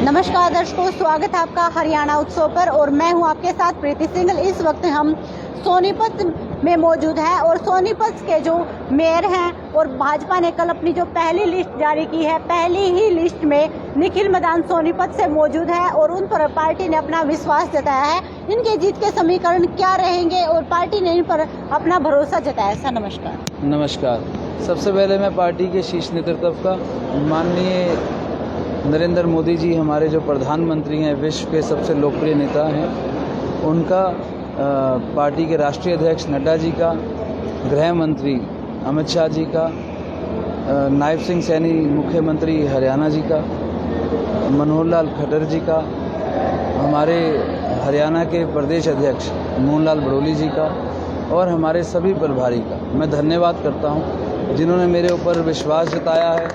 नमस्कार दर्शकों, स्वागत है आपका हरियाणा उत्सव पर और मैं हूं आपके साथ प्रीति सिंघल। इस वक्त हम सोनीपत में मौजूद हैं और सोनीपत के जो मेयर हैं और भाजपा ने कल अपनी जो पहली लिस्ट जारी की है, पहली ही लिस्ट में निखिल मदान सोनीपत से मौजूद है और उन पर पार्टी ने अपना विश्वास जताया है। इनके जीत के समीकरण क्या रहेंगे और पार्टी ने इन पर अपना भरोसा जताया। सर नमस्कार। नमस्कार। सबसे पहले मैं पार्टी के शीर्ष नेतृत्व का माननीय नरेंद्र मोदी जी, हमारे जो प्रधानमंत्री हैं, विश्व के सबसे लोकप्रिय नेता हैं, उनका, पार्टी के राष्ट्रीय अध्यक्ष नड्डा जी का, गृह मंत्री अमित शाह जी का, नायब सिंह सैनी मुख्यमंत्री हरियाणा जी का, मनोहर लाल खट्टर जी का, हमारे हरियाणा के प्रदेश अध्यक्ष मोहन लाल बड़ोली जी का और हमारे सभी प्रभारी का मैं धन्यवाद करता हूं, जिन्होंने मेरे ऊपर विश्वास जताया है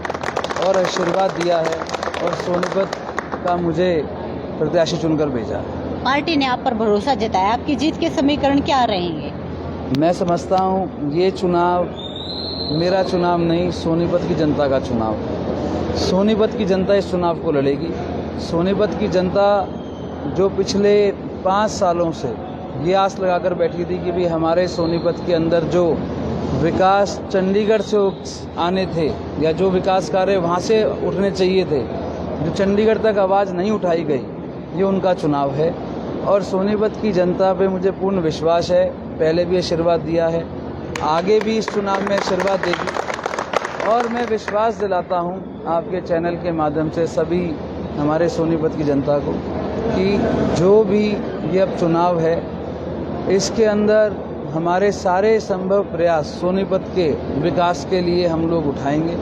और आशीर्वाद दिया है और सोनीपत का मुझे प्रत्याशी चुनकर भेजा है। पार्टी ने आप पर भरोसा जताया, आपकी जीत के समीकरण क्या रहेंगे? मैं समझता हूँ ये चुनाव मेरा चुनाव नहीं, सोनीपत की जनता का चुनाव है। सोनीपत की जनता इस चुनाव को लड़ेगी। सोनीपत की जनता जो पिछले 5 सालों से ये आस लगाकर बैठी थी कि भी हमारे सोनीपत के अंदर जो विकास चंडीगढ़ से आने थे या जो विकास कार्य वहाँ से उठने चाहिए थे, जो चंडीगढ़ तक आवाज़ नहीं उठाई गई, ये उनका चुनाव है और सोनीपत की जनता पे मुझे पूर्ण विश्वास है। पहले भी आशीर्वाद दिया है, आगे भी इस चुनाव में आशीर्वाद देगी और मैं विश्वास दिलाता हूँ आपके चैनल के माध्यम से सभी हमारे सोनीपत की जनता को कि जो भी ये अब चुनाव है, इसके अंदर हमारे सारे संभव प्रयास सोनीपत के विकास के लिए हम लोग उठाएंगे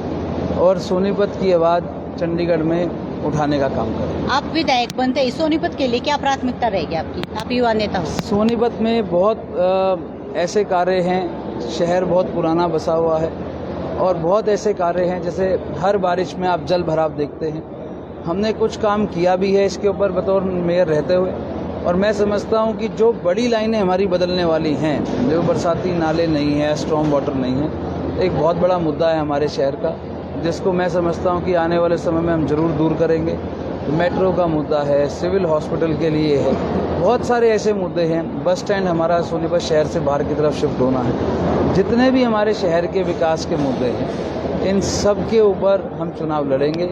और सोनीपत की आवाज़ चंडीगढ़ में उठाने का काम करेंगे। आप विधायक बनते ही सोनीपत के लिए क्या प्राथमिकता रहेगी आपकी? आप युवा नेता हो। सोनीपत में बहुत ऐसे कार्य हैं, शहर बहुत पुराना बसा हुआ है और बहुत ऐसे कार्य हैं, जैसे हर बारिश में आप जल भराव देखते हैं। हमने कुछ काम किया भी है इसके ऊपर बतौर मेयर रहते हुए और मैं समझता हूं कि जो बड़ी लाइनें हमारी बदलने वाली हैं, जो बरसाती नाले नहीं है, स्टॉर्म वाटर नहीं है, एक बहुत बड़ा मुद्दा है हमारे शहर का, जिसको मैं समझता हूं कि आने वाले समय में हम जरूर दूर करेंगे। मेट्रो का मुद्दा है, सिविल हॉस्पिटल के लिए है, बहुत सारे ऐसे मुद्दे हैं। बस स्टैंड हमारा सोनीपत शहर से बाहर की तरफ शिफ्ट होना है। जितने भी हमारे शहर के विकास के मुद्दे हैं, इन सब के ऊपर हम चुनाव लड़ेंगे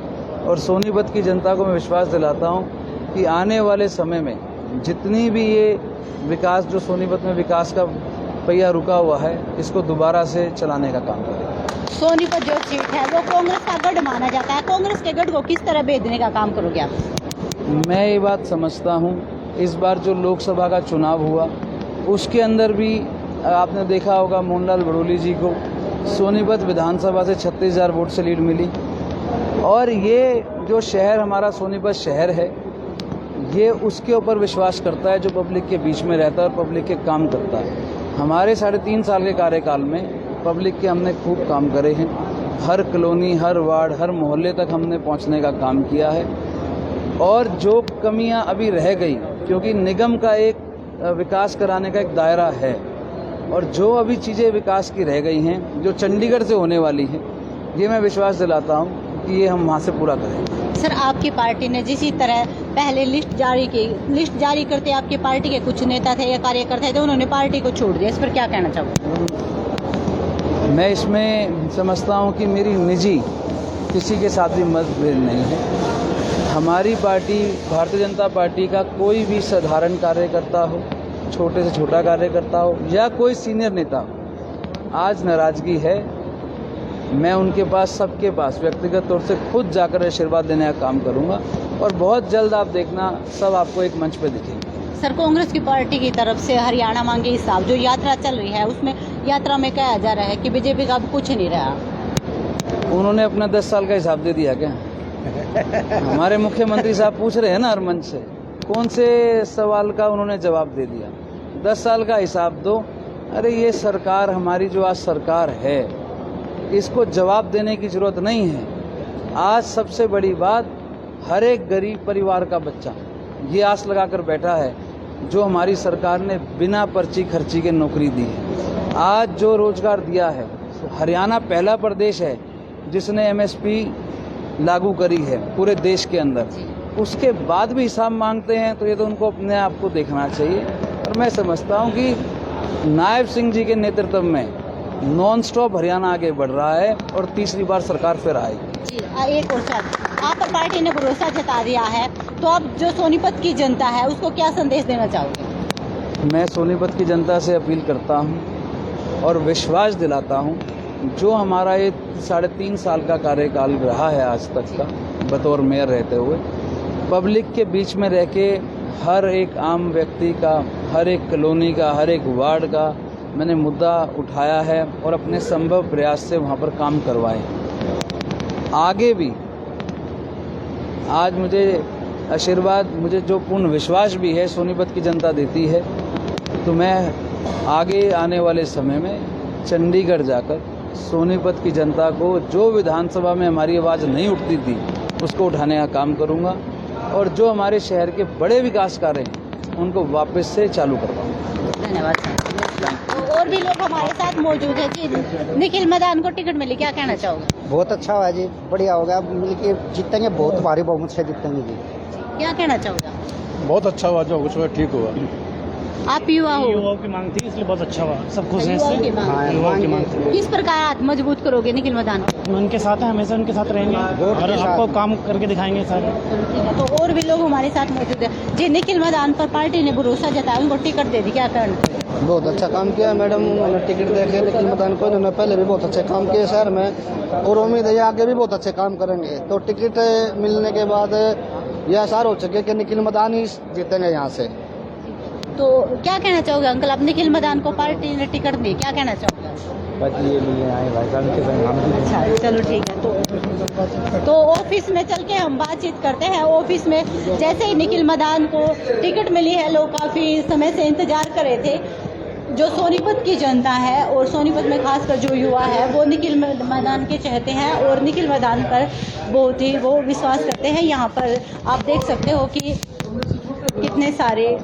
और सोनीपत की जनता को मैं विश्वास दिलाता हूँ कि आने वाले समय में जितनी भी ये विकास, जो सोनीपत में विकास का पहिया रुका हुआ है, इसको दोबारा से चलाने का काम करें। सोनीपत जो सीट है वो कांग्रेस का गढ़ माना जाता है, कांग्रेस के गढ़ को किस तरह भेजने का काम करोगे आप? मैं ये बात समझता हूँ, इस बार जो लोकसभा का चुनाव हुआ उसके अंदर भी आपने देखा होगा, मोहन लाल बड़ोली जी को सोनीपत विधानसभा से 36,000 वोट से लीड मिली और ये जो शहर हमारा सोनीपत शहर है, ये उसके ऊपर विश्वास करता है जो पब्लिक के बीच में रहता है और पब्लिक के काम करता है। हमारे 3.5 साल के कार्यकाल में पब्लिक के हमने खूब काम करे हैं। हर कॉलोनी, हर वार्ड, हर मोहल्ले तक हमने पहुंचने का काम किया है और जो कमियां अभी रह गई, क्योंकि निगम का एक विकास कराने का एक दायरा है और जो अभी चीज़ें विकास की रह गई हैं, जो चंडीगढ़ से होने वाली हैं, ये मैं विश्वास दिलाता हूँ कि ये हम वहाँ से पूरा करेंगे। सर, आपकी पार्टी ने जिस तरह पहले लिस्ट जारी की, लिस्ट जारी करते आपकी पार्टी के कुछ नेता थे या कार्यकर्ता थे, उन्होंने पार्टी को छोड़ दिया, इस पर क्या कहना चाहोगे? मैं इसमें समझता हूँ कि मेरी निजी किसी के साथ भी मतभेद नहीं है। हमारी पार्टी, भारतीय जनता पार्टी का कोई भी साधारण कार्यकर्ता हो, छोटे से छोटा कार्यकर्ता हो या कोई सीनियर नेता हो, आज नाराजगी है, मैं उनके पास, सबके पास व्यक्तिगत तौर से खुद जाकर आशीर्वाद देने का काम करूंगा और बहुत जल्द आप देखना, सब आपको एक मंच पे दिखेंगे। सर, कांग्रेस की पार्टी की तरफ से हरियाणा मांगे हिसाब जो यात्रा चल रही है, उसमें यात्रा में कहा जा रहा है कि बीजेपी का अब कुछ नहीं रहा। उन्होंने अपना 10 साल का हिसाब दे दिया क्या? हमारे मुख्यमंत्री साहब पूछ रहे हैं ना हर मंच से, कौन से सवाल का उन्होंने जवाब दे दिया? 10 साल का हिसाब दो। अरे ये सरकार, हमारी जो आज सरकार है, इसको जवाब देने की जरूरत नहीं है। आज सबसे बड़ी बात, हर एक गरीब परिवार का बच्चा ये आस लगाकर बैठा है जो हमारी सरकार ने बिना पर्ची खर्ची के नौकरी दी है। आज जो रोजगार दिया है, हरियाणा पहला प्रदेश है जिसने MSP लागू करी है पूरे देश के अंदर। उसके बाद भी हिसाब मांगते हैं तो ये तो उनको अपने आप को देखना चाहिए। और मैं समझता हूँ कि नायब सिंह जी के नेतृत्व में नॉन स्टॉप हरियाणा आगे बढ़ रहा है और तीसरी बार सरकार फिर आएगी। जी एक और सर, आप पर पार्टी ने भरोसा जता दिया है, तो अब जो सोनीपत की जनता है उसको क्या संदेश देना चाहोगे? मैं सोनीपत की जनता से अपील करता हूं और विश्वास दिलाता हूं, जो हमारा ये 3.5 साल का कार्यकाल रहा है आज तक का बतौर मेयर रहते हुए, पब्लिक के बीच में रह के हर एक आम व्यक्ति का, हर एक कॉलोनी का, हर एक वार्ड का मैंने मुद्दा उठाया है और अपने संभव प्रयास से वहाँ पर काम करवाए। आगे भी आज मुझे आशीर्वाद, मुझे जो पूर्ण विश्वास भी है सोनीपत की जनता देती है, तो मैं आगे आने वाले समय में चंडीगढ़ जाकर सोनीपत की जनता को जो विधानसभा में हमारी आवाज़ नहीं उठती थी उसको उठाने का काम करूंगा और जो हमारे शहर के बड़े विकास कार्य हैं उनको वापस से चालू करवाऊंगा। धन्यवाद सर। और भी लोग हमारे साथ मौजूद है जी। निखिल मैदान को टिकट मिली, क्या कहना चाहोगे? बहुत अच्छा हुआ जी, बढ़िया होगा, मिलके जीतेंगे, बहुत भारी बहुमत से जीतेंगे जी। क्या कहना चाहोगे? बहुत अच्छा हुआ, जो कुछ हुआ ठीक हुआ। आप युवा हो, युवाओं की मांग थी, इसलिए बहुत अच्छा हुआ, सब खुश हैं युवाओं की इससे। मांग। हाँ, युवाओं की मांग थी। किस प्रकार आप मजबूत करोगे निखिल मैदान को? उनके साथ हैं, हमेशा उनके साथ रहेंगे और आपको काम करके दिखाएंगे सारे। ठीक है, तो और भी लोग हमारे साथ मौजूद है जी। निखिल मैदान पर पार्टी ने भरोसा जताया, उनको टिकट दे दी, क्या करना? बहुत अच्छा काम किया मैडम, उन्होंने टिकट दे के निखिल मैदान को, उन्होंने पहले भी बहुत अच्छे काम किए शहर में और उम्मीद है आगे भी बहुत अच्छे काम करेंगे। तो टिकट मिलने के बाद यह आसार हो सके कि निखिल मैदान ही जीतेंगे यहाँ से। तो क्या कहना चाहोगे अंकल, अब निखिल मैदान को पार्टी ने टिकट दी, क्या कहना चाहोगे? अच्छा चलो ठीक है। तो ऑफिस में चल के हम बातचीत करते हैं। ऑफिस में जैसे ही निखिल मैदान को टिकट मिली है, लोग काफ़ी समय से इंतजार कर रहे थे। जो सोनीपत की जनता है और सोनीपत में खासकर जो युवा है वो निखिल मैदान के चाहते हैं और निखिल मैदान पर बहुत ही वो विश्वास करते हैं। यहाँ पर आप देख सकते हो कि कितने सारे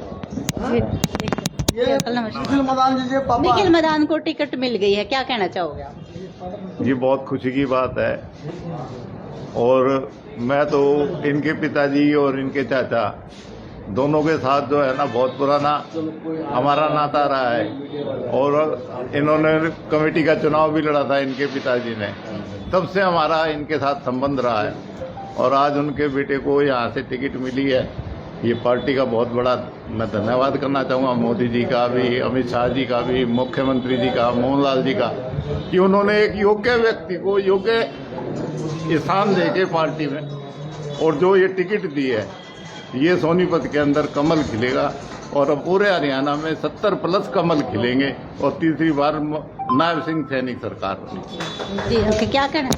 निखिल मैदान को टिकट मिल गई है, क्या कहना चाहोगे आप? जी बहुत खुशी की बात है और मैं तो इनके पिताजी और इनके चाचा दोनों के साथ जो है ना बहुत पुराना हमारा नाता रहा है और इन्होंने कमेटी का चुनाव भी लड़ा था इनके पिताजी ने, तब से हमारा इनके साथ संबंध रहा है और आज उनके बेटे को यहाँ से टिकट मिली है। ये पार्टी का बहुत बड़ा मैं धन्यवाद करना चाहूँगा, मोदी जी का भी, अमित शाह जी का भी, मुख्यमंत्री जी का, मोहनलाल जी का, कि उन्होंने एक योग्य व्यक्ति को योग्य स्थान देके पार्टी में और जो ये टिकट दी है, ये सोनीपत के अंदर कमल खिलेगा और अब पूरे हरियाणा में 70+ कमल खिलेंगे और तीसरी बार नायब सिंह सैनिक सरकार बनी। जी ओके, क्या कहना?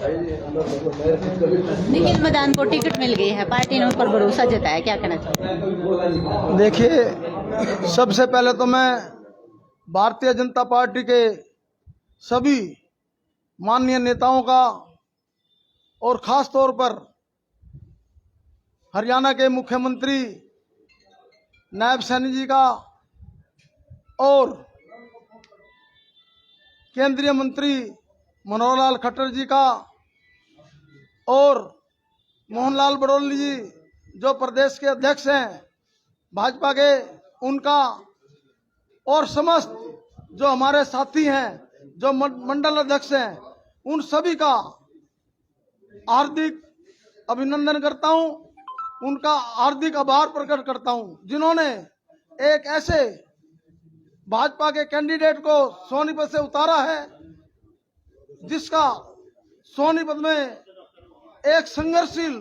निखिल मैदान को टिकट मिल गई है, पार्टी ने उन पर भरोसा जताया, क्या कहना चाहते? देखिए, सबसे पहले तो मैं भारतीय जनता पार्टी के सभी माननीय नेताओं का और खास तौर पर हरियाणा के मुख्यमंत्री नायब सैनी जी का और केंद्रीय मंत्री मनोहर लाल खट्टर जी का और मोहनलाल बड़ौली जी जो प्रदेश के अध्यक्ष हैं भाजपा के, उनका और समस्त जो हमारे साथी हैं जो मंडल अध्यक्ष हैं, उन सभी का हार्दिक अभिनंदन करता हूं, उनका हार्दिक आभार प्रकट करता हूं जिन्होंने एक ऐसे भाजपा के कैंडिडेट को सोनीपत से उतारा है जिसका सोनीपत में एक संघर्षशील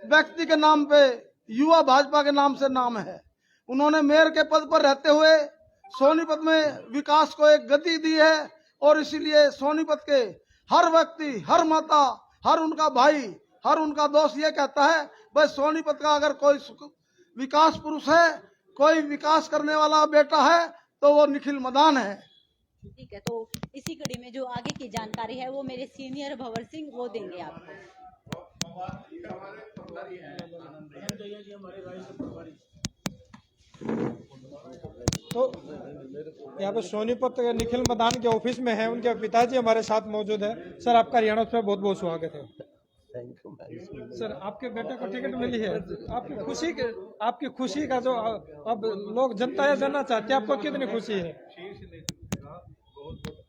व्यक्ति के नाम पे युवा भाजपा के नाम से नाम है। उन्होंने मेयर के पद पर रहते हुए सोनीपत में विकास को एक गति दी है और इसीलिए सोनीपत के हर व्यक्ति, हर माता, हर उनका भाई, हर उनका दोस्त ये कहता है भाई सोनीपत का अगर कोई विकास पुरुष है, कोई विकास करने वाला बेटा है तो वो निखिल मैदान है। ठीक है, तो इसी कड़ी में जो आगे की जानकारी है वो मेरे सीनियर भंवर सिंह वो देंगे आपको। तो यहाँ पे सोनीपत के निखिल मैदान के ऑफिस में है, उनके पिताजी हमारे साथ मौजूद है। सर आपका हरियाणा उत्सव बहुत बहुत स्वागत है। Thank you. सर आपके बेटे को टिकट मिली है, आपकी खुशी का जो अब लोग जनता यह जानना चाहती है आपको कितनी खुशी है?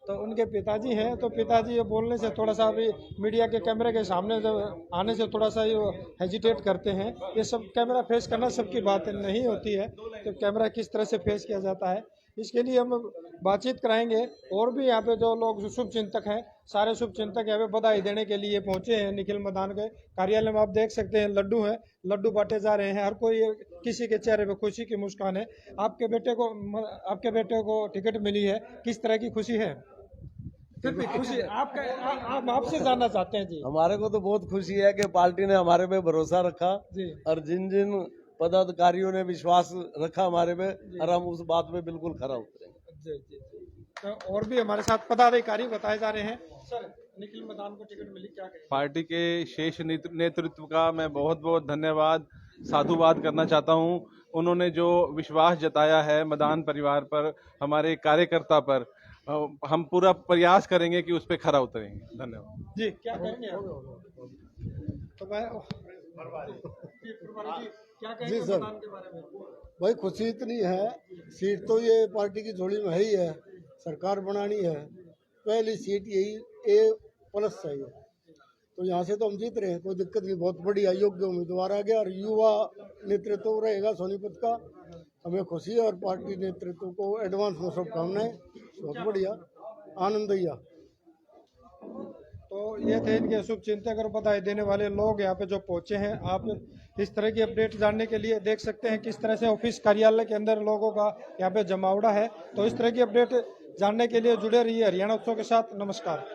तो उनके पिताजी हैं, तो पिताजी ये बोलने से थोड़ा सा अभी मीडिया के कैमरे के सामने जब आने से थोड़ा सा ये हेजिटेट करते हैं। ये सब कैमरा फेस करना सबकी बात नहीं होती है, तो कैमरा किस तरह से फेस किया जाता है इसके लिए हम बातचीत कराएंगे। और भी यहाँ पे जो लोग शुभ चिंतक हैं, सारे शुभ चिंतक यहाँ पे बधाई देने के लिए पहुंचे हैं। निखिल मदान के कार्यालय में आप देख सकते हैं लड्डू हैं, लड्डू बांटे जा रहे हैं। हर कोई किसी के चेहरे पे खुशी की मुस्कान है। आपके बेटे को टिकट मिली है, किस तरह की खुशी है? फिर भी खुशी आपसे जानना चाहते हैं जी। हमारे को तो बहुत खुशी है कि पार्टी ने हमारे पे भरोसा रखा जी। और जिन जिन पदाधिकारियों ने विश्वास रखा हमारे पे, और हम उस बात पे बिल्कुल खरा उतरेंगे। जी जी जी। तो और भी हमारे साथ पदाधिकारी बताए जा रहे हैं। सर निखिल मदान को टिकट मिली, क्या कहेंगे? पार्टी के शेष नेतृत्व का मैं बहुत बहुत धन्यवाद साधुवाद करना चाहता हूं। उन्होंने जो विश्वास जताया है मदान परिवार पर, हमारे कार्यकर्ता पर, हम पूरा प्रयास करेंगे कि उस पर खरा उतरेंगे। धन्यवाद जी। क्या कहेंगे आप? तो मैं क्या कहेंगे जी सर, मदान के बारे में? भाई खुशी इतनी है, सीट तो ये पार्टी की झोली में है ही है, सरकार बनानी है, पहली सीट यही A+ चाहिए, तो यहाँ से तो हम जीत रहे हैं, कोई दिक्कत नहीं। बहुत बढ़िया योग्य उम्मीदवार आ गया और युवा नेतृत्व रहेगा सोनीपत का, हमें खुशी है। और पार्टी नेतृत्व को एडवांस में शुभकामनाएं, बहुत बढ़िया, आनंद ही। तो ये थे इनके शुभ चिंतक और बधाई देने वाले लोग यहाँ पे जो पहुंचे हैं। आप इस तरह की अपडेट जानने के लिए देख सकते हैं किस तरह से ऑफिस कार्यालय के अंदर लोगों का यहाँ पे जमावड़ा है। तो इस तरह की अपडेट जानने के लिए जुड़े रहिए हरियाणा उत्सव के साथ। नमस्कार।